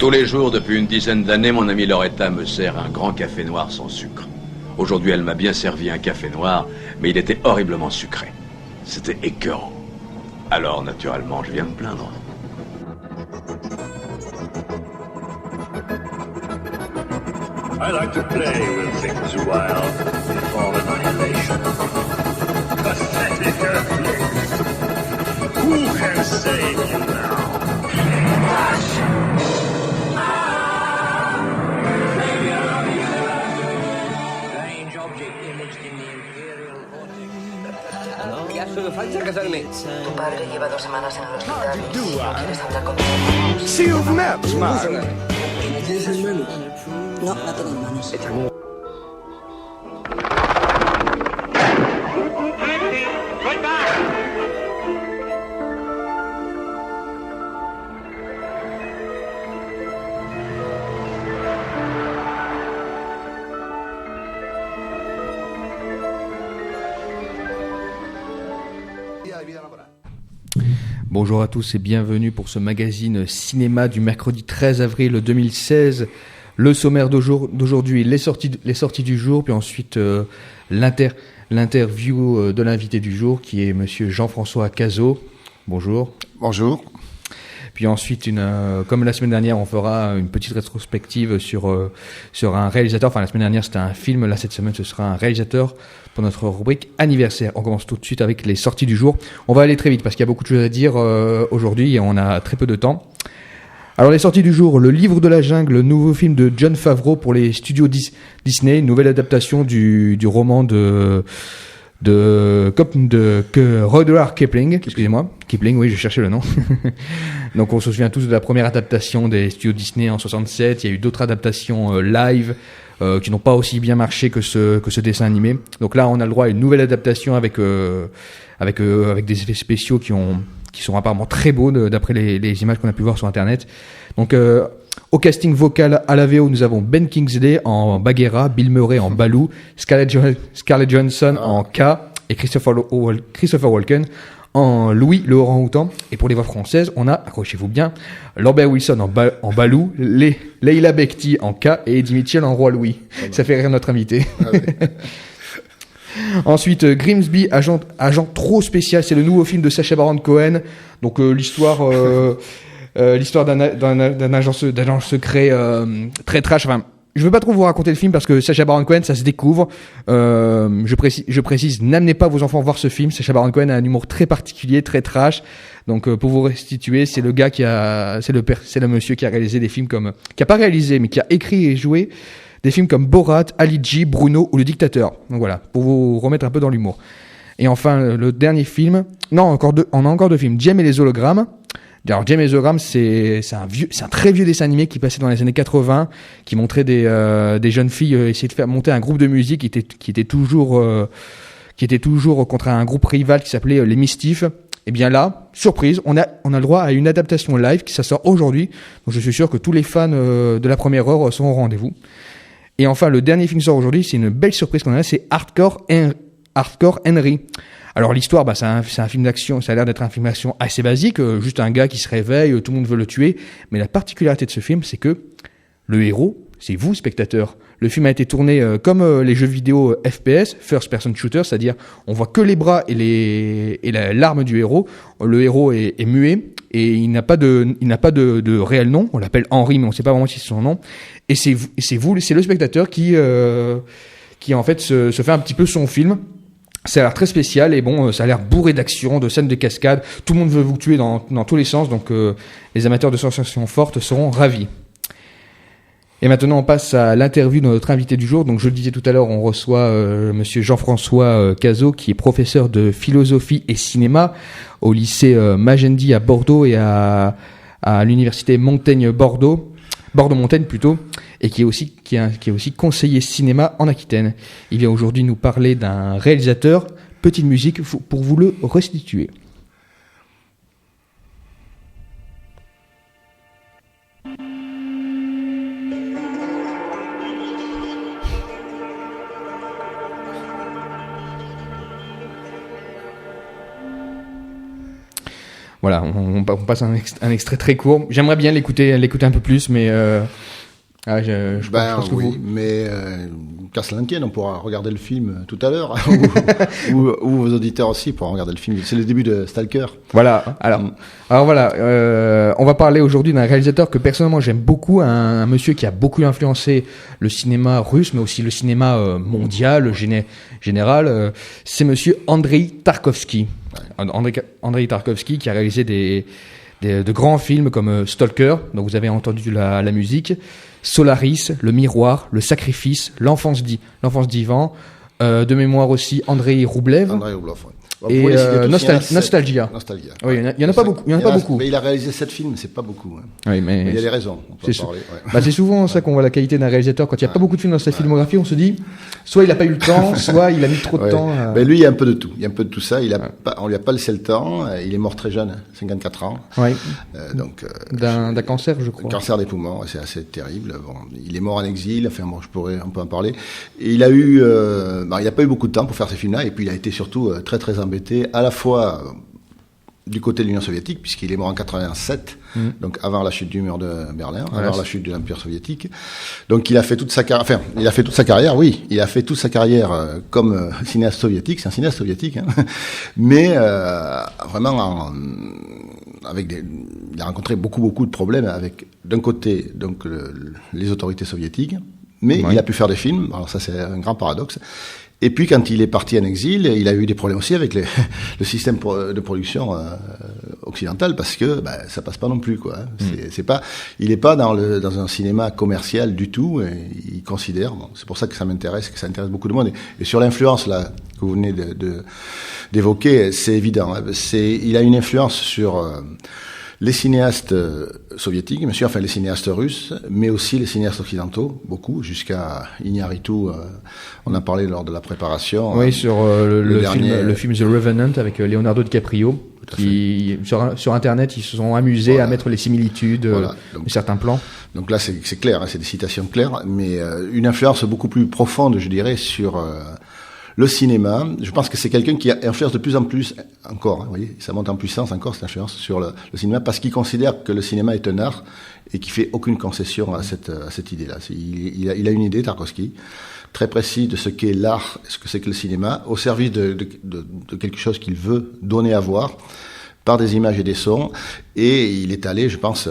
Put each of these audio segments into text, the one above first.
Tous les jours, depuis une dizaine d'années, mon amie Loretta me sert un grand café noir sans sucre. Aujourd'hui, elle m'a bien servi un café noir, mais il était horriblement sucré. C'était écœurant. Alors, naturellement, je viens me plaindre. I like to play with things a while before annihilation. Pathetic earthlings! Who can save you now? Strange object imaged in the Imperial vortex. ¿Qué hace falta casarme? Tu padre lleva 2 semanas en el hospital. ¿No quieres andar conmigo? See you've met, man. ¿Tienes hermano? No, no tengo hermanos. Bonjour à tous et bienvenue pour ce magazine cinéma du mercredi 13 avril 2016. Le sommaire d'aujourd'hui, les sorties du jour, puis ensuite l'interview de l'invité du jour qui est monsieur Jean-François Cazot. Bonjour. Bonjour. Puis ensuite, comme la semaine dernière, on fera une petite rétrospective sur un réalisateur. Enfin, la semaine dernière, c'était un film. Là, cette semaine, ce sera un réalisateur pour notre rubrique anniversaire. On commence tout de suite avec les sorties du jour. On va aller très vite parce qu'il y a beaucoup de choses à dire aujourd'hui et on a très peu de temps. Alors, les sorties du jour, Le Livre de la Jungle, le nouveau film de Jon Favreau pour les studios Disney, une nouvelle adaptation du roman de Rudyard Kipling, excusez-moi. Kipling, oui, je cherchais le nom. Donc, on se souvient tous de la première adaptation des studios Disney en 67. Il y a eu d'autres adaptations live qui n'ont pas aussi bien marché que ce dessin animé. Donc là, on a le droit à une nouvelle adaptation avec des effets spéciaux qui sont apparemment très beaux d'après les images qu'on a pu voir sur Internet. Donc, au casting vocal à la VO, nous avons Ben Kingsley en Bagheera, Bill Murray en Baloo, Scarlett Johansson en K et Christopher Walken en Louis le orang-outan. Et pour les voix françaises, on a, accrochez-vous bien, Lambert Wilson en Baloo, Leila Bekti en K et Eddie Mitchell en Roi Louis. Ah bah. Ça fait rire notre invité. Ah oui. Ensuite, Grimsby, agent trop spécial, c'est le nouveau film de Sacha Baron Cohen. Donc l'histoire d'un agent secret très trash. Enfin, je veux pas trop vous raconter le film parce que Sacha Baron Cohen, ça se découvre. Je précise, n'amenez pas vos enfants voir ce film. Sacha Baron Cohen a un humour très particulier, très trash. Donc pour vous restituer, c'est le gars c'est le monsieur qui a réalisé des films qui a pas réalisé mais qui a écrit et joué des films comme Borat, Ali G, Bruno ou Le Dictateur. Donc voilà, pour vous remettre un peu dans l'humour. Et enfin, le dernier film, on a encore deux films, Jem et les hologrammes. Alors, Jem et les hologrammes, c'est un très vieux dessin animé qui passait dans les années 80, qui montrait des jeunes filles essayer de faire monter un groupe de musique qui était toujours contre un groupe rival qui s'appelait les Mistifs. Et bien là, surprise, on a le droit à une adaptation live qui sort aujourd'hui. Donc je suis sûr que tous les fans de la première heure sont au rendez-vous. Et enfin, le dernier film qui sort aujourd'hui, c'est une belle surprise qu'on a, c'est Hardcore Henry. Alors l'histoire, c'est un film d'action, ça a l'air d'être un film d'action assez basique, juste un gars qui se réveille, tout le monde veut le tuer. Mais la particularité de ce film, c'est que le héros, c'est vous, spectateur. Le film a été tourné comme les jeux vidéo FPS, First Person Shooter, c'est-à-dire on voit que les bras et l'arme du héros. Le héros est muet et il n'a pas de réel nom. On l'appelle Henry, mais on ne sait pas vraiment si c'est son nom. Et c'est le spectateur qui en fait se fait un petit peu son film. Ça a l'air très spécial et bon, ça a l'air bourré d'action, de scènes de cascade. Tout le monde veut vous tuer dans tous les sens, donc les amateurs de sensation forte seront ravis. Et maintenant, on passe à l'interview de notre invité du jour. Donc, je le disais tout à l'heure, on reçoit monsieur Jean-François Cazot, qui est professeur de philosophie et cinéma au lycée Magendie à Bordeaux et à l'université Bordeaux-Montaigne plutôt, et qui est aussi conseiller cinéma en Aquitaine. Il vient aujourd'hui nous parler d'un réalisateur. Petite musique pour vous le restituer. voilà, on passe un extrait très court. J'aimerais bien l'écouter un peu plus, mais je pense que vous... mais qu'à cela ne tienne, on pourra regarder le film tout à l'heure, ou vos auditeurs aussi pourront regarder le film. C'est le début de Stalker. Voilà. Alors voilà, on va parler aujourd'hui d'un réalisateur que personnellement j'aime beaucoup, un monsieur qui a beaucoup influencé le cinéma russe, mais aussi le cinéma mondial, général. C'est monsieur Andrei Tarkovsky. Ouais. Andrei Tarkovsky qui a réalisé de grands films comme Stalker, dont vous avez entendu la musique, Solaris, Le Miroir, Le Sacrifice, L'Enfance d'Ivan, de mémoire aussi Andrei Roublev. Andrei Roublev, ouais. Et Nostalgia. Oui, il y en a pas beaucoup. Mais il a réalisé 7 films, c'est pas beaucoup. Hein. Oui, mais il y a des raisons. On peut en parler. Ouais. C'est souvent ça qu'on voit la qualité d'un réalisateur. Quand il n'y a pas beaucoup de films dans sa filmographie, on se dit, soit il a pas eu le temps, soit il a mis trop de temps. Ben lui, il y a un peu de tout. Il y a un peu de tout ça. On lui a pas laissé le temps. Il est mort très jeune, 54 ans. Oui. Donc. D'un cancer, je crois. Cancer des poumons, c'est assez terrible. Bon, il est mort en exil. Enfin, bon, on peut en parler. Et il a eu, il a pas eu beaucoup de temps pour faire ces films-là. Et puis, il a été surtout très très embêté, à la fois du côté de l'Union soviétique, puisqu'il est mort en 87, donc avant la chute du mur de Berlin, avant la chute de l'Empire soviétique. Donc il a fait toute sa carrière, comme cinéaste soviétique, c'est un cinéaste soviétique, hein, mais vraiment il a rencontré beaucoup de problèmes avec, d'un côté, donc les autorités soviétiques, mais il a pu faire des films, alors ça c'est un grand paradoxe. Et puis, quand il est parti en exil, il a eu des problèmes aussi avec le système de production occidental, parce que ça passe pas non plus, quoi. Il est pas dans un cinéma commercial du tout. Et il considère, c'est pour ça que ça intéresse beaucoup de monde. Et sur l'influence là que vous venez d'évoquer, c'est évident. Hein. Il a une influence sur les cinéastes soviétiques, bien sûr, enfin les cinéastes russes, mais aussi les cinéastes occidentaux, beaucoup, jusqu'à Iñárritu, on en parlait lors de la préparation. Oui, sur le film The Revenant avec Leonardo DiCaprio, qui sur Internet, ils se sont amusés à mettre les similitudes de certains plans. Donc là, c'est clair, hein, c'est des citations claires, mais une influence beaucoup plus profonde, je dirais, sur le cinéma. Je pense que c'est quelqu'un qui influence de plus en plus encore, hein, vous voyez, ça monte en puissance encore, cette influence sur le cinéma, parce qu'il considère que le cinéma est un art et qu'il fait aucune concession à cette idée-là. Il a une idée, Tarkovsky, très précise de ce qu'est l'art, ce que c'est que le cinéma, au service de quelque chose qu'il veut donner à voir par des images et des sons, et il est allé, je pense,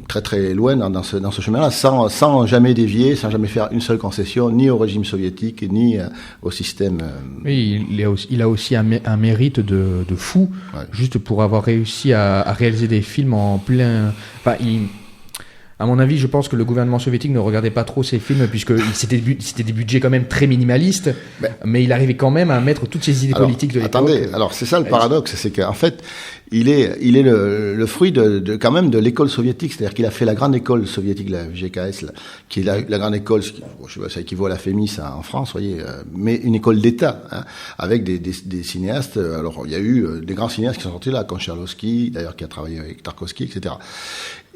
très très loin dans ce chemin-là, sans jamais dévier, sans jamais faire une seule concession, ni au régime soviétique, ni au système. Oui, il a aussi un mérite de fou, juste pour avoir réussi à réaliser des films en plein... Enfin, à mon avis, je pense que le gouvernement soviétique ne regardait pas trop ces films, puisque c'était des budgets quand même très minimalistes, mais il arrivait quand même à mettre toutes ces idées politiques de l'époque. Attendez, alors c'est ça le paradoxe, c'est qu'en fait, il est le fruit quand même de l'école soviétique, c'est-à-dire qu'il a fait la grande école soviétique, la VGKS, là, qui est la grande école, je sais pas, ça équivaut à la FEMIS en France, voyez, mais une école d'État, hein, avec des cinéastes. Alors il y a eu des grands cinéastes qui sont sortis là, Konchalovsky, d'ailleurs qui a travaillé avec Tarkovsky, etc.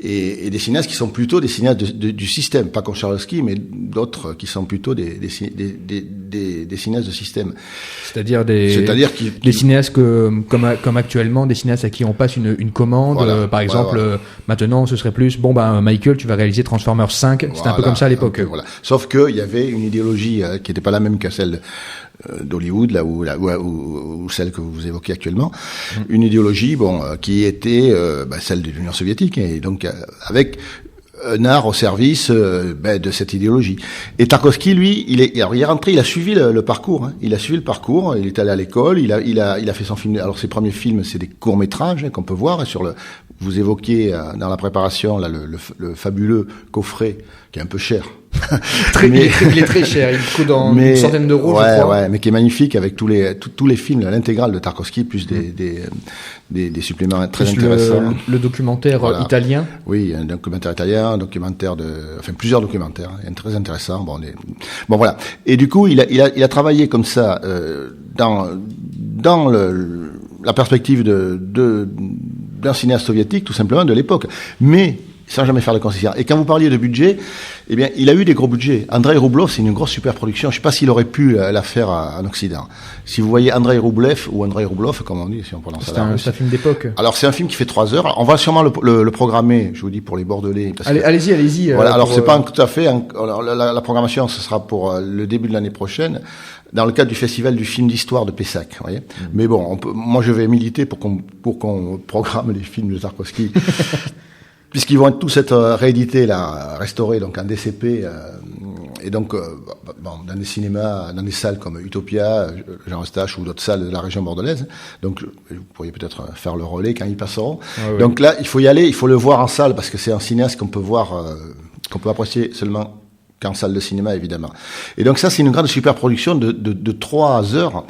Et des cinéastes qui sont plutôt des cinéastes du système, pas Konchalovsky, mais d'autres qui sont plutôt des cinéastes de système. C'est-à-dire des cinéastes comme actuellement, des cinéastes à qui on passe une commande, voilà, par exemple, maintenant ce serait plus, Michael, tu vas réaliser Transformers 5, c'était un peu comme ça à l'époque. Voilà. Sauf qu'il y avait une idéologie qui n'était pas la même que celle d'Hollywood, là ou celle que vous évoquez actuellement, une idéologie qui était celle de l'Union soviétique, et donc avec un art au service de cette idéologie. Et Tarkovsky, lui, il est rentré, il a suivi le parcours. Hein. Il a suivi le parcours. Il est allé à l'école. Il a fait son film. Alors ses premiers films, c'est des courts métrages qu'on peut voir. Et vous évoquiez dans la préparation là le fabuleux coffret qui est un peu cher. Il est très cher. Il coûte une centaine d'euros, je crois. Ouais, mais qui est magnifique avec tous les films, l'intégrale de Tarkovsky, plus des suppléments très intéressants. Le documentaire italien. Oui, un documentaire italien, plusieurs documentaires, très intéressants. Bon, voilà. Et du coup, il a travaillé comme ça dans la perspective d'un cinéaste soviétique, tout simplement de l'époque. Mais sans jamais faire de concession. Et quand vous parliez de budget, eh bien, il a eu des gros budgets. Andrei Rublev, c'est une grosse super production. Je sais pas s'il aurait pu la faire en Occident. Si vous voyez Andrei Rublev, ou Andrei Rublov, comme on dit, si on prononce ça. C'est un film d'époque. Alors, c'est un film qui fait 3 heures. On va sûrement le programmer, je vous dis, pour les Bordelais. Allez-y. Voilà. Alors, c'est pas tout à fait, alors, la programmation, ce sera pour le début de l'année prochaine, dans le cadre du festival du film d'histoire de Pessac, vous voyez. Mais bon, moi, je vais militer pour qu'on programme les films de Tarkovsky. Puisqu'ils vont tous être réédités, là, restaurés, donc en DCP, et donc, dans des cinémas, dans des salles comme Utopia, Jean Eustache ou d'autres salles de la région bordelaise. Donc, vous pourriez peut-être faire le relais quand ils passeront. Oui. Donc là, il faut y aller, il faut le voir en salle, parce que c'est un cinéaste qu'on peut voir, qu'on peut apprécier seulement qu'en salle de cinéma, évidemment. Et donc ça, c'est une grande super production de 3 heures.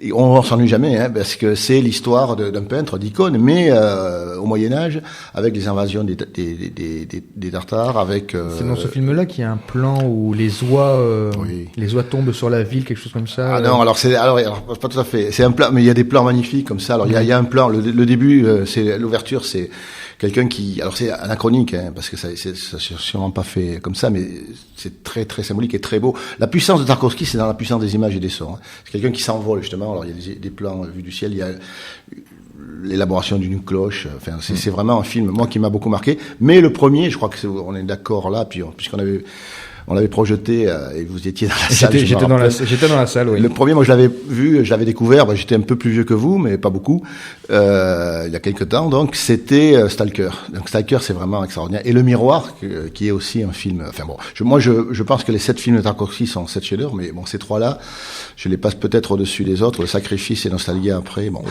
Et on s'ennuie jamais, hein, parce que c'est l'histoire d'un peintre, d'icône, mais au Moyen-Âge, avec les invasions des Tartares, avec... C'est dans ce film-là qu'il y a un plan où les oies tombent sur la ville, quelque chose comme ça. Ah non, alors pas tout à fait. C'est un plan, mais il y a des plans magnifiques comme ça. Alors il y a un plan, le début, c'est l'ouverture, c'est quelqu'un qui, alors c'est anachronique, hein, parce que ça sûrement pas fait comme ça, mais c'est très très symbolique et très beau. La puissance de Tarkovsky, c'est dans la puissance des images et des sons. Hein. C'est quelqu'un qui s'envole justement. Alors il y a des plans vus du ciel, il y a l'élaboration d'une cloche. Enfin, c'est vraiment un film, moi, qui m'a beaucoup marqué. Mais le premier, je crois que on est d'accord là, puis on l'avait projeté et vous étiez dans la salle. J'étais dans la salle, oui. Le premier, moi, je l'avais vu, je l'avais découvert. J'étais un peu plus vieux que vous, mais pas beaucoup. Il y a quelques temps, donc c'était Stalker. Donc Stalker, c'est vraiment extraordinaire. Et Le Miroir, qui est aussi un film. Enfin bon, je pense que les 7 films de Tarkovsky sont 7 chefs-d'œuvre, mais bon, ces 3-là, je les passe peut-être au-dessus des autres. Le Sacrifice et Nostalgia après. Bon,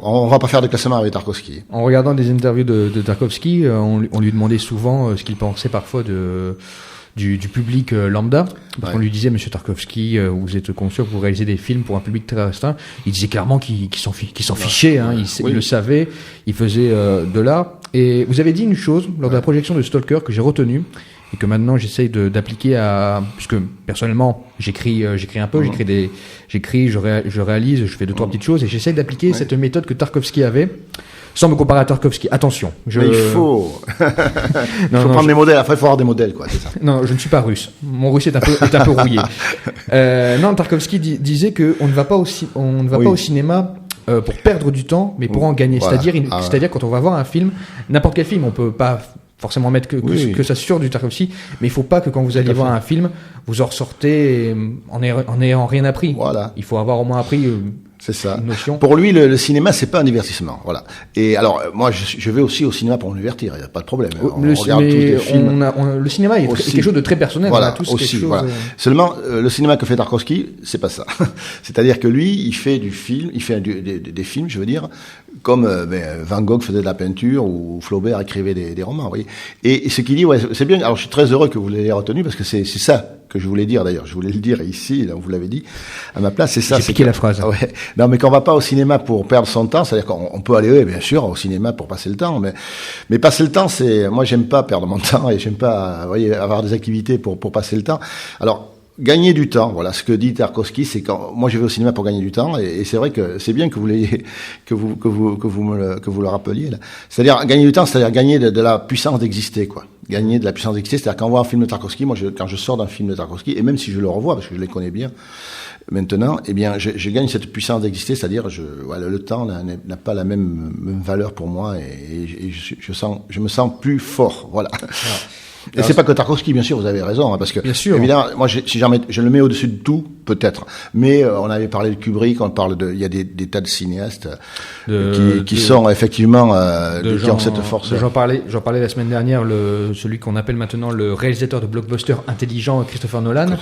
on va pas faire de classement avec Tarkovsky. En regardant des interviews de Tarkovsky, on lui demandait souvent ce qu'il pensait parfois du public lambda. Parce qu'on lui disait, Monsieur Tarkovsky, vous êtes conscient que vous réalisez des films pour un public très restreint. Il disait clairement qu'ils s'en fichaient. Hein. Il le savait. Il faisait de l'art. Et vous avez dit une chose lors de la projection de Stalker que j'ai retenue et que maintenant j'essaye d'appliquer puisque personnellement j'écris un peu, je réalise, je fais 2-3 petites choses et j'essaye d'appliquer cette méthode que Tarkovsky avait. Sans me comparer à Tarkovsky, attention. Mais il faut prendre des modèles. Enfin, il faut avoir des modèles, quoi. C'est ça. Non, je ne suis pas russe. Mon russe est un peu rouillé. Non, Tarkovsky disait que on ne va pas au cinéma pour perdre du temps, mais pour en gagner. Voilà. C'est-à-dire quand on va voir un film, n'importe quel film, on peut pas forcément mettre que ça sur du Tarkovsky, mais il faut pas que quand vous allez voir un film, vous en ressortez en n'ayant rien appris. Voilà. Il faut avoir au moins appris. C'est ça. Pour lui, le cinéma, c'est pas un divertissement. Voilà. Et alors, moi, je vais aussi au cinéma pour me divertir. Il n'y a pas de problème. On regarde tous les films. Le cinéma est quelque chose de très personnel. Voilà. On a tous aussi, quelque chose. Voilà. Seulement, le cinéma que fait Tarkovsky, c'est pas ça. C'est-à-dire que lui, il fait du film, il fait des films, je veux dire, comme Van Gogh faisait de la peinture ou Flaubert écrivait des romans. Vous voyez. Et ce qu'il dit, c'est bien. Alors, je suis très heureux que vous l'ayez retenu parce que c'est ça que je voulais dire d'ailleurs. Je voulais le dire ici, là, vous l'avez dit à ma place. C'est ça. J'ai piqué la phrase. Ouais. Non, mais qu'on va pas au cinéma pour perdre son temps, c'est-à-dire qu'on peut aller, bien sûr, au cinéma pour passer le temps, mais passer le temps, moi, j'aime pas perdre mon temps et j'aime pas, avoir des activités pour passer le temps. Alors, gagner du temps, voilà, ce que dit Tarkovsky, c'est quand moi je vais au cinéma pour gagner du temps, et c'est vrai que c'est bien que vous le rappeliez là. C'est-à-dire gagner du temps, c'est-à-dire gagner de la puissance d'exister, quoi. Gagner de la puissance d'exister, c'est-à-dire quand on voit un film de Tarkovsky, moi quand je sors d'un film de Tarkovsky, et même si je le revois parce que je les connais bien maintenant, eh bien je gagne cette puissance d'exister, c'est-à-dire le temps n'a pas la même valeur pour moi, et je me sens plus fort, voilà. Et c'est pas que Tarkovsky, bien sûr, vous avez raison, hein, parce que, évidemment, moi, si jamais, je le mets au-dessus de tout, peut-être. Mais, on avait parlé de Kubrick, il y a des tas de cinéastes, qui sont effectivement, qui ont cette force. J'en parlais la semaine dernière, celui qu'on appelle maintenant le réalisateur de blockbuster intelligent, Christopher Nolan,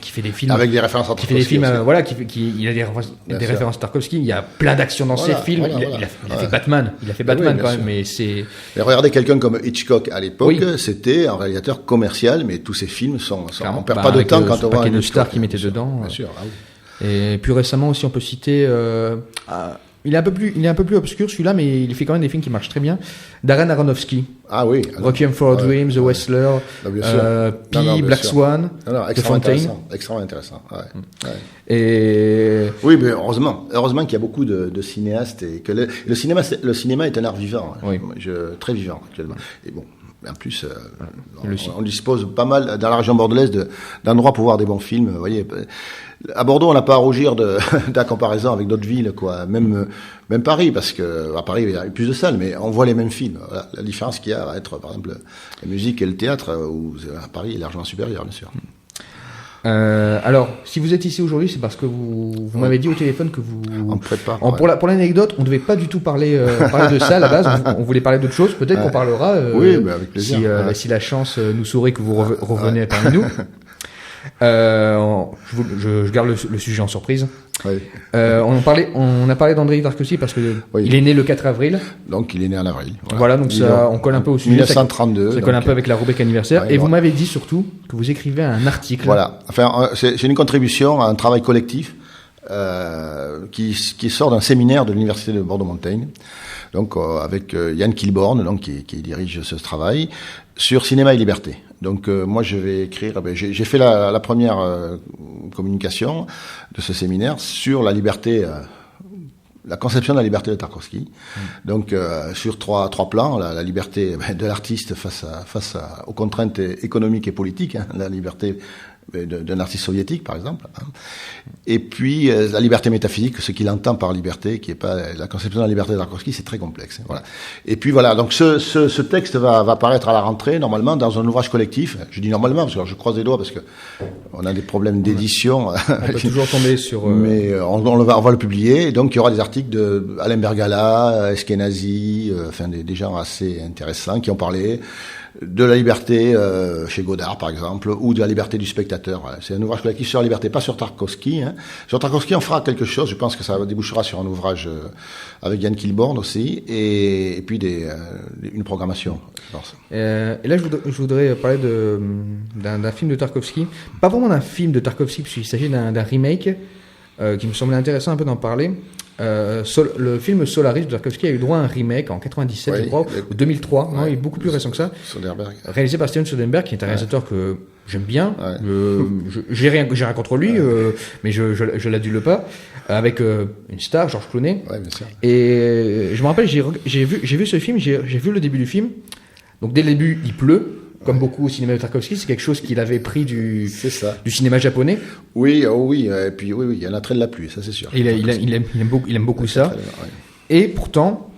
qui fait des films. Avec des références à Tarkovsky. Qui fait des films, il a des références à Tarkovsky, il y a plein d'actions dans ses films, il a fait Batman, quand même, mais c'est. Et regardez quelqu'un comme Hitchcock à l'époque, c'était un réalisateur commercial, mais tous ces films on perd pas de temps quand on voit un de stars qui mettait dedans. Bien sûr. Et plus récemment aussi, on peut citer. Il est un peu plus obscur celui-là, mais il fait quand même des films qui marchent très bien. Darren Aronofsky. Ah oui. Requiem for a Dream, The Wrestler, Black Swan, The Fountain. Extrêmement intéressant. Ouais. Et oui, mais heureusement qu'il y a beaucoup de cinéastes et que le cinéma est un art vivant. Oui. Très vivant actuellement. Et bon. Mais en plus, on dispose pas mal, dans la région bordelaise, d'endroits pour voir des bons films. Vous voyez, à Bordeaux, on n'a pas à rougir de la comparaison avec d'autres villes, quoi. Même Paris, parce que à Paris, il y a plus de salles, mais on voit les mêmes films. Voilà. La différence qu'il y a va être, par exemple, la musique et le théâtre, où à Paris est largement supérieur, bien sûr. Alors, si vous êtes ici aujourd'hui, c'est parce que vous m'avez dit au téléphone que vous... On prépare. Pour l'anecdote, on ne devait pas du tout parler de ça à la base. On voulais parler d'autre chose. Peut-être qu'on parlera. Oui, mais avec plaisir. Si la chance nous sourit que vous revenez parmi nous. Je garde le sujet en surprise. Oui. On a parlé d'Andrei Tarkovsky parce que il est né le 4 avril. Donc il est né en avril. Voilà, donc on colle un peu au sujet. 1932. Ça colle un peu avec la rubrique anniversaire. Et vous m'avez dit surtout que vous écrivez un article. Voilà. Enfin, c'est une contribution à un travail collectif qui sort d'un séminaire de l'université de Bordeaux-Montaigne. Donc avec Yann Kilborn, donc qui dirige ce travail sur cinéma et liberté. Donc moi je vais écrire. J'ai fait la première communication de ce séminaire sur la liberté, la conception de la liberté de Tarkovsky. Donc sur trois plans, la liberté de l'artiste face aux contraintes économiques et politiques, la liberté d'un artiste soviétique, par exemple. Et puis, la liberté métaphysique, ce qu'il entend par liberté, qui est pas la conception de la liberté de Tarkovsky, c'est très complexe. Voilà. Et puis voilà, donc ce texte va apparaître à la rentrée, normalement, dans un ouvrage collectif. Je dis normalement, parce que je croise les doigts, parce que on a des problèmes d'édition. On peut toujours tomber sur... Mais on va le publier. Et donc, il y aura des articles de Alain Bergala, Eskenazi, enfin des gens assez intéressants qui ont parlé de la liberté chez Godard, par exemple, ou de la liberté du spectateur. Voilà. C'est un ouvrage collectif sur la liberté, pas sur Tarkovsky. Sur Tarkovsky, on fera quelque chose. Je pense que ça débouchera sur un ouvrage avec Yann Kilborn aussi, et puis une programmation. Et là, je voudrais parler d'un film de Tarkovsky. Pas vraiment d'un film de Tarkovsky, puisqu'il s'agit d'un remake qui me semblait intéressant un peu d'en parler. Le film Solaris de Tarkovsky a eu droit à un remake en 97, je crois, ou 2003, non, il est beaucoup plus récent que ça. Soderbergh. Réalisé par Steven Soderbergh, qui est un réalisateur que j'aime bien. J'ai rien contre lui, mais je l'adule pas. Avec une star, Georges Clooney. Ouais, bien sûr. Et je me rappelle, j'ai vu ce film, j'ai vu le début du film. Donc dès le début, il pleut. Comme beaucoup au cinéma de Tarkovsky, c'est quelque chose qu'il avait pris du cinéma japonais. Oui, et puis oui, il y a un attrait de la pluie, ça c'est sûr. Il aime beaucoup ça. Et pourtant,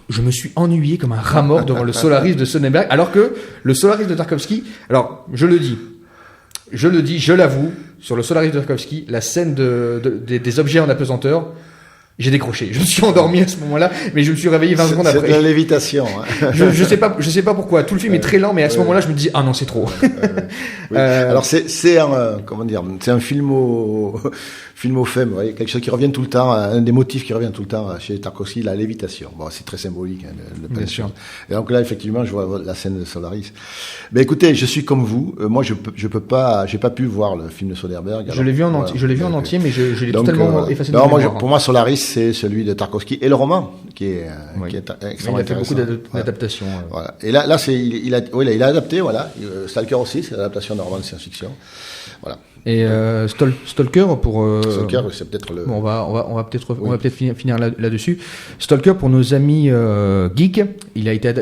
je me suis ennuyé comme un rat mort devant le Solaris de Soderbergh, alors que le Solaris de Tarkovsky, alors je le dis, je l'avoue, sur le Solaris de Tarkovsky, la scène des objets en apesanteur, j'ai décroché. Je me suis endormi à ce moment-là, mais je me suis réveillé 20 secondes après. C'est de la lévitation. Je sais pas pourquoi. Tout le film est très lent, mais à ce moment-là, je me dis, ah non, c'est trop. Oui. Alors c'est un film-au-femme, vous voyez, quelque chose qui revient tout le temps, un des motifs qui revient tout le temps chez Tarkovsky, la lévitation. Bon, c'est très symbolique, Bien sûr. Et donc là, effectivement, je vois la scène de Solaris. Mais écoutez, je suis comme vous. Moi, je peux pas, j'ai pas pu voir le film de Soderbergh. Je l'ai vu en entier, mais je l'ai totalement effacé de ma mémoire. Pour moi, Solaris, c'est celui de Tarkovsky et le roman qui est extrêmement intéressant. Il a fait beaucoup d'adaptations. Voilà. Et là, il a adapté, voilà. Stalker aussi, c'est l'adaptation d'un roman de science-fiction. Voilà. Et Stalker pour Stalker, c'est peut-être le. Bon, on va peut-être finir là-dessus. Stalker pour nos amis geeks,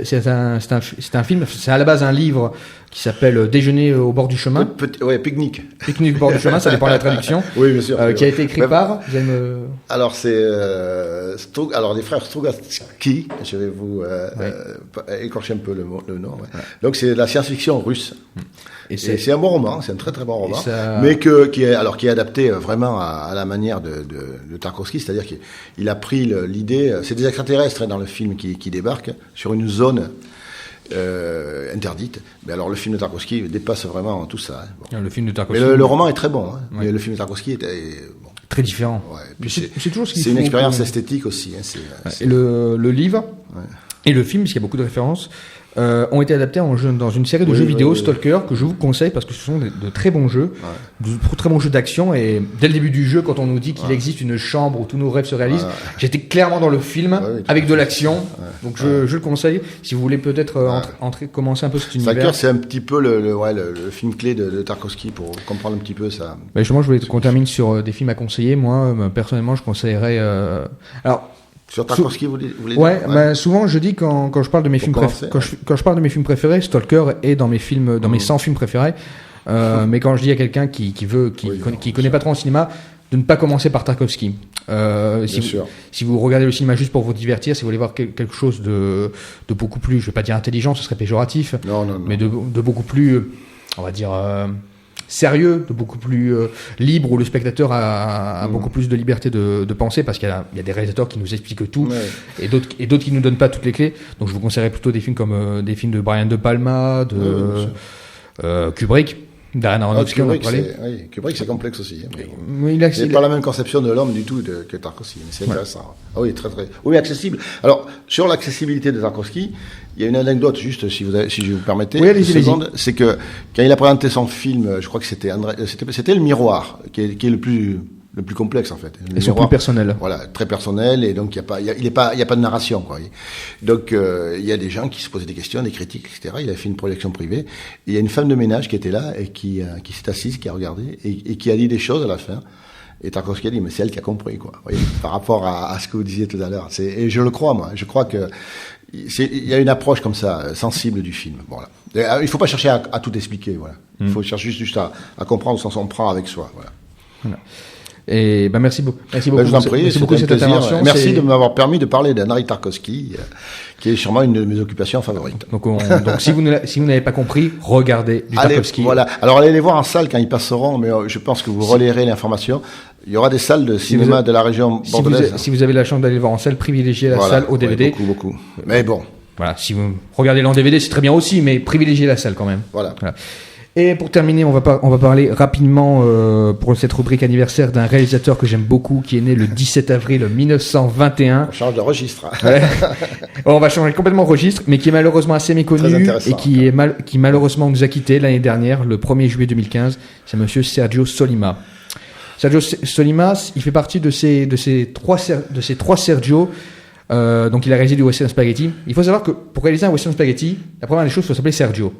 c'est un film, c'est à la base un livre qui s'appelle Déjeuner au bord du chemin. Pique-nique. Pique-nique au bord du chemin, ça dépend de la traduction. Oui, bien sûr. Qui a été écrit par. Alors c'est les frères Strugatsky. Je vais vous écorcher un peu le nom. Ouais. Donc c'est de la science-fiction russe. Et c'est un bon roman, c'est un très très bon roman, mais qui est adapté vraiment à la manière de Tarkovsky, c'est-à-dire qu'il a pris l'idée, c'est des extraterrestres dans le film qui débarquent sur une zone interdite. Mais alors le film de Tarkovsky dépasse vraiment tout ça. Bon. Le film de Tarkovsky. Mais le roman est très bon, mais le film de Tarkovsky est bon. Très différent. Ouais. C'est toujours ce qu'il faut. C'est une expérience esthétique aussi. Et le livre et le film, parce qu'il y a beaucoup de références, ont été adaptés dans une série de jeux vidéo, Stalker, que je vous conseille parce que ce sont de très bons jeux, de très bons jeux d'action. Et dès le début du jeu, quand on nous dit qu'il existe une chambre où tous nos rêves se réalisent, j'étais clairement dans le film avec de l'action. Donc je le conseille si vous voulez peut-être commencer un peu cet univers. Stalker, c'est un petit peu le film clé de Tarkovsky pour comprendre un petit peu ça. Justement, je voulais qu'on termine sur des films à conseiller. Moi, personnellement, je conseillerais. Alors, Sur Tarkovsky, vous voulez Ouais, dire bah, souvent je dis quand je parle de mes films commencer, quand je parle de mes films préférés, Stalker est dans mes films, dans mes 100 films préférés. Mais quand je dis à quelqu'un qui connaît pas trop en cinéma, de ne pas commencer par Tarkovsky. Si vous regardez le cinéma juste pour vous divertir, si vous voulez voir quelque chose de beaucoup plus, je vais pas dire intelligent, ce serait péjoratif, non. mais de beaucoup plus, on va dire, sérieux, de beaucoup plus libre, où le spectateur a beaucoup plus de liberté de penser, parce qu'il y a des réalisateurs qui nous expliquent tout, et d'autres qui nous donnent pas toutes les clés. Donc je vous conseillerais plutôt des films comme des films de Brian De Palma, de Kubrick. Darren Aronofsky, Kubrick, c'est complexe aussi. C'est pas la même conception de l'homme du tout que Tarkovsky, mais c'est intéressant. Ah oui, très. Oui, accessible. Alors, sur l'accessibilité de Tarkovsky, il y a une anecdote, juste, si je vous permettez. Oui, allez-y. C'est que, quand il a présenté son film, je crois que c'était Le Miroir, qui est le plus complexe, en fait. Et son plus personnel. Voilà, très personnel, et donc il y a pas de narration, quoi. Donc il y a des gens qui se posaient des questions, des critiques, etc. Il a fait une projection privée. Et il y a une femme de ménage qui était là et qui s'est assise, qui a regardé et qui a dit des choses à la fin. Et Tarkovsky a dit, mais c'est elle qui a compris, quoi. Vous voyez, par rapport à ce que vous disiez tout à l'heure. Et je le crois, moi. Je crois que il y a une approche comme ça, sensible du film. Voilà. Il faut pas chercher à tout expliquer, voilà. Il faut chercher juste à comprendre où on prend avec soi, voilà. Et merci beaucoup. Merci beaucoup. Je vous en prie, merci beaucoup cette intervention. Merci de m'avoir permis de parler d'Andrei Tarkovsky, qui est sûrement une de mes occupations favorites. Donc si vous n'avez pas compris, regardez du Tarkovsky. Voilà. Alors allez les voir en salle quand ils passeront, mais je pense que vous relayerez l'information. Il y aura des salles de cinéma de la région bordelaise. Si vous avez la chance d'aller le voir en salle, privilégiez la salle au DVD. Beaucoup. Mais bon. Voilà. Si vous regardez en DVD, c'est très bien aussi, mais privilégiez la salle quand même. Voilà. Et pour terminer, on va parler rapidement pour cette rubrique anniversaire d'un réalisateur que j'aime beaucoup, qui est né le 17 avril 1921. On change de registre. Ouais. On va changer complètement de registre, mais qui est malheureusement assez méconnu et qui malheureusement nous a quittés l'année dernière, le 1er juillet 2015. C'est monsieur Sergio Sollima. Sergio Sollima, il fait partie de ces trois Sergio. Donc il a réalisé du western spaghetti. Il faut savoir que pour réaliser un western spaghetti, la première des choses, il faut s'appeler Sergio.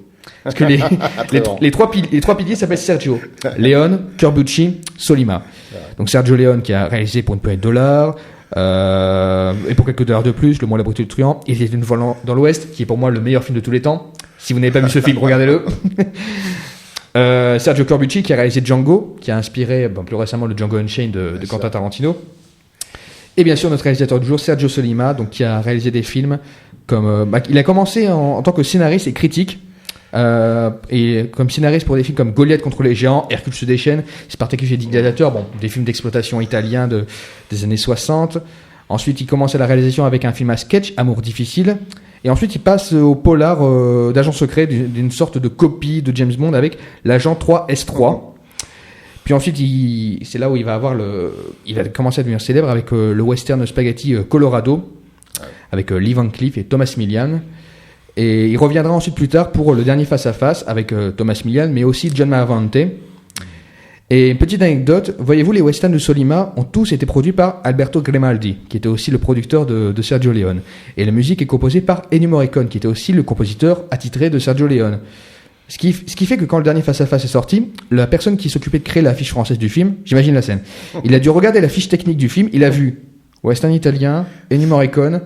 Parce que les trois piliers s'appellent Sergio. Leone, Corbucci, Sollima. Donc Sergio Leone qui a réalisé pour une poignée de dollars, et pour quelques dollars de plus, Le Monde, la brute et le truand, et C'est une fois dans l'Ouest, qui est pour moi le meilleur film de tous les temps. Si vous n'avez pas vu ce film, regardez-le. Sergio Corbucci qui a réalisé Django, qui a inspiré plus récemment le Django Unchained de Quentin Tarantino. Et bien sûr notre réalisateur du jour, Sergio Sollima, donc qui a réalisé des films comme il a commencé en tant que scénariste et critique. Et comme scénariste pour des films comme Goliath contre les géants, Hercule se déchaîne, Spartacus et Gladiateur, des films d'exploitation italiens des années 60. Ensuite, il commence à la réalisation avec un film à sketch, Amour difficile. Et ensuite, il passe au polar d'agent secret, d'une sorte de copie de James Bond avec l'agent 3S3. Puis ensuite, c'est là où il va commencer à devenir célèbre avec le western spaghetti Colorado, avec Lee Van Cleef et Thomas Millian. Et il reviendra ensuite plus tard pour le dernier face-à-face avec Thomas Millian, mais aussi John Malvante. Et une petite anecdote, voyez-vous, les westerns de Sollima ont tous été produits par Alberto Grimaldi, qui était aussi le producteur de Sergio Leone. Et la musique est composée par Ennio Morricone, qui était aussi le compositeur attitré de Sergio Leone. Ce qui fait que quand le dernier face-à-face est sorti, la personne qui s'occupait de créer la fiche française du film, j'imagine la scène, il a dû regarder la fiche technique du film, il a vu western italien, Ennio Morricone,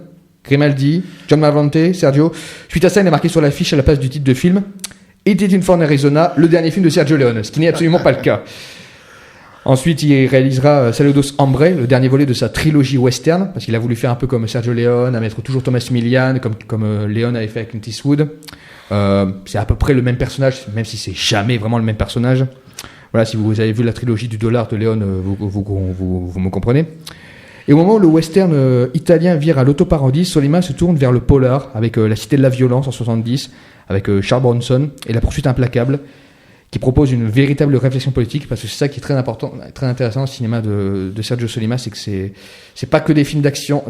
Grimaldi, John Malvante, Sergio. Suite à ça, il a marqué sur l'affiche à la place du titre de film « It était une fois en Arizona, le dernier film de Sergio Leone », ce qui n'est absolument pas le cas. Ensuite, il réalisera Saludos Hombre, le dernier volet de sa trilogie western, parce qu'il a voulu faire un peu comme Sergio Leone, à mettre toujours Thomas Millian, comme Leone avait fait avec Clint Eastwood. C'est à peu près le même personnage, même si c'est jamais vraiment le même personnage. Voilà, si vous avez vu la trilogie du dollar de Leone, vous me comprenez. Et au moment où le western italien vire à l'autoparodie, Sollima se tourne vers le polar avec La Cité de la Violence en 70, avec Charles Bronson et La Poursuite implacable, qui propose une véritable réflexion politique, parce que c'est ça qui est très important, très intéressant au cinéma de Sergio Sollima, c'est que c'est pas que des films d'action,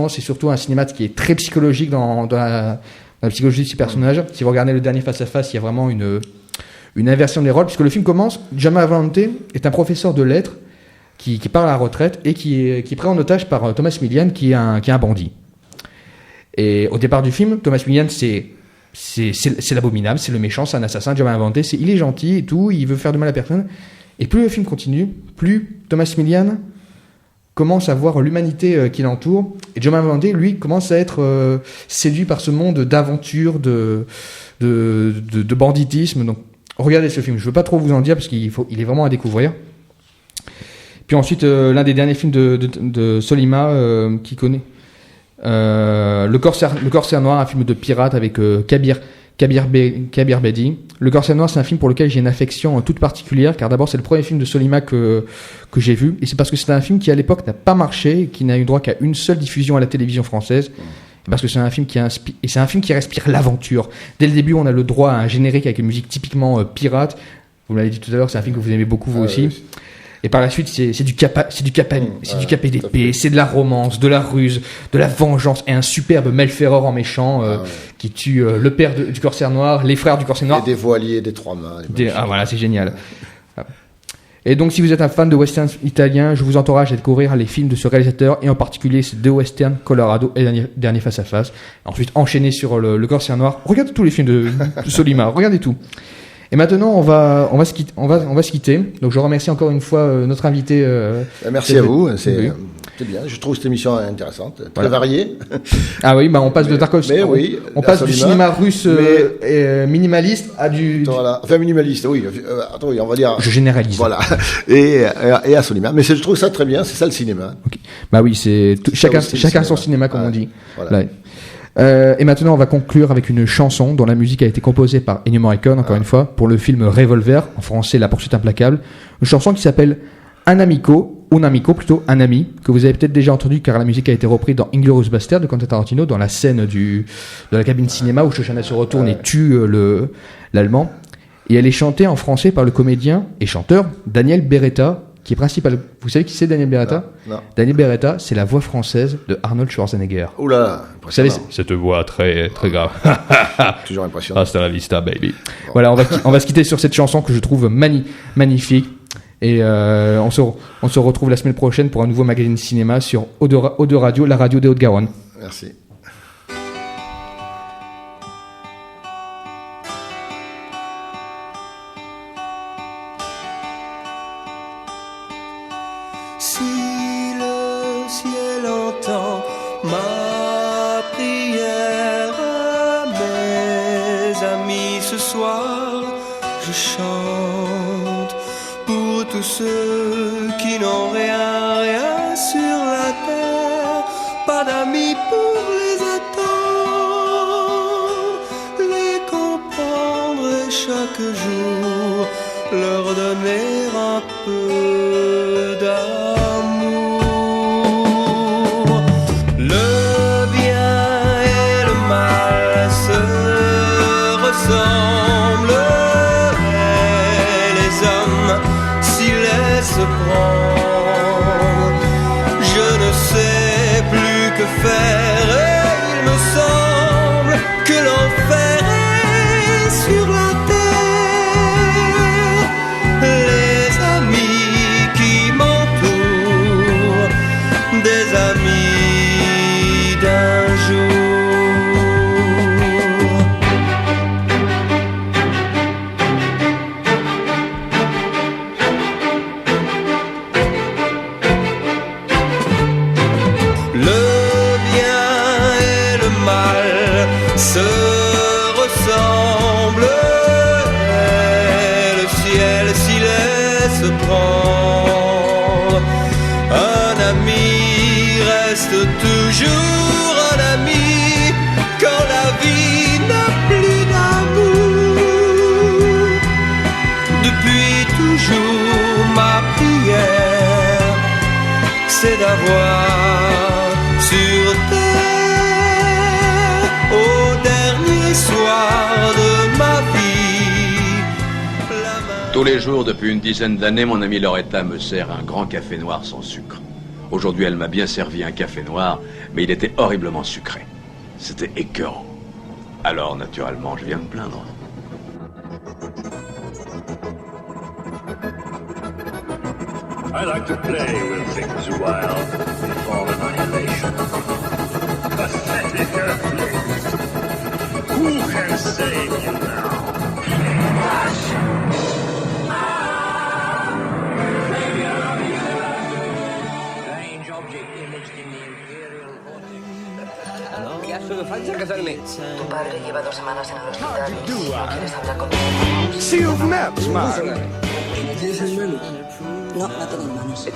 c'est surtout un cinéma qui est très psychologique dans la psychologie de ces personnages. Si vous regardez le dernier face-à-face, il y a vraiment une inversion des rôles, puisque le film commence, John Malvante est un professeur de lettres qui part à la retraite et qui est pris en otage par Thomas Millian, qui est un bandit. Et au départ du film, Thomas Millian, c'est l'abominable, c'est le méchant, c'est un assassin, John Malvante, il est gentil et tout, il veut faire de mal à personne. Et plus le film continue, plus Thomas Millian commence à voir l'humanité qui l'entoure. Et John Malkovich, lui, commence à être séduit par ce monde d'aventure, de banditisme. Donc, regardez ce film. Je ne veux pas trop vous en dire parce qu'il est vraiment à découvrir. Puis ensuite, l'un des derniers films de Sollima qui connaît. Le Corsaire Noir, un film de pirate avec Kabir Bedi. Le Corsaire Noir, c'est un film pour lequel j'ai une affection toute particulière, car d'abord c'est le premier film de Sollima que j'ai vu, et c'est parce que c'est un film qui à l'époque n'a pas marché, et qui n'a eu droit qu'à une seule diffusion à la télévision française, parce que c'est un film qui respire l'aventure. Dès le début, on a le droit à un générique avec une musique typiquement pirate. Vous m'avez dit tout à l'heure, c'est un film que vous aimez beaucoup vous aussi. Oui. Et par la suite, c'est du KPDP, c'est de la romance, de la ruse, de la vengeance, et un superbe Mel Ferrer en méchant qui tue le père du Corsaire Noir, les frères du Corsaire Noir. Et des voiliers, des trois mains. Voilà, c'est génial. Et donc, si vous êtes un fan de western italien, je vous encourage à découvrir les films de ce réalisateur, et en particulier ces deux westerns, Colorado et Dernier Face à Face. Ensuite, enchaîner sur le Corsaire Noir. Regardez tous les films de Sollima, regardez tout. Et maintenant, on va se quitter. Donc, je remercie encore une fois notre invité. Merci à vous. C'est bien. Je trouve cette émission intéressante, très variée. Ah oui, on passe de Tarkovsky. Oui, on passe du cinéma russe minimaliste à du. Voilà. Enfin, minimaliste, oui. Attends, on va dire. Je généralise. Voilà. Et à Sollima. Mais je trouve ça très bien. C'est ça le cinéma. Okay. Oui, c'est chacun son cinéma, comme on dit. Voilà. Là. Et maintenant, on va conclure avec une chanson dont la musique a été composée par Ennio Morricone, encore une fois, pour le film Revolver, en français La Poursuite Implacable. Une chanson qui s'appelle Un amico, un ami, que vous avez peut-être déjà entendu car la musique a été reprise dans Inglourious Basterds de Quentin Tarantino, dans la scène de la cabine cinéma où Shoshana se retourne et tue l'Allemand. Et elle est chantée en français par le comédien et chanteur Daniel Beretta, qui est principal. Vous savez qui c'est Daniel Beretta ? Non. Daniel Beretta, c'est la voix française de Arnold Schwarzenegger. Oula, vous savez, cette voix très très grave. Toujours impressionnant. Hasta la vista, baby. Bon. Voilà, on va se quitter sur cette chanson que je trouve magnifique. Et on se retrouve la semaine prochaine pour un nouveau magazine cinéma sur Eau-de Radio, la radio des Hauts-de-Garonne. Merci. Si le ciel entend ma prière, mes amis, ce soir, je chante pour tous ceux qui n'ont rien sur la terre, pas d'amis pour les attendre, les comprendre et chaque jour leur donner un peu d'amour. Le bien et le mal se ressemblent, et les hommes s'y laissent prendre. Je ne sais plus que faire et il me semble que l'enfer est sur la terre. Les amis qui m'entourent, des amis d'un jour. Le bien et le mal se ressemblent, et le ciel s'y laisse prendre. Un ami reste toujours un ami quand la vie n'a plus d'amour. Depuis toujours ma prière, c'est d'avoir sur terre, au dernier soir de ma vie, la main. Tous les jours, depuis une dizaine d'années, mon amie Loretta me sert un grand café noir sans sucre. Aujourd'hui, elle m'a bien servi un café noir, mais il était horriblement sucré. C'était écœurant. Alors, naturellement, je viens me plaindre. I like to play with things a while before annihilation. Pathetic earthlings! Who can save you now? Danger. casarme. Tu padre lleva 2 semanas en el hospital y si no quieres hablar conmigo, vamos. Tú, Solange, ¿no tienes hermanos? No, no tengo hermanos.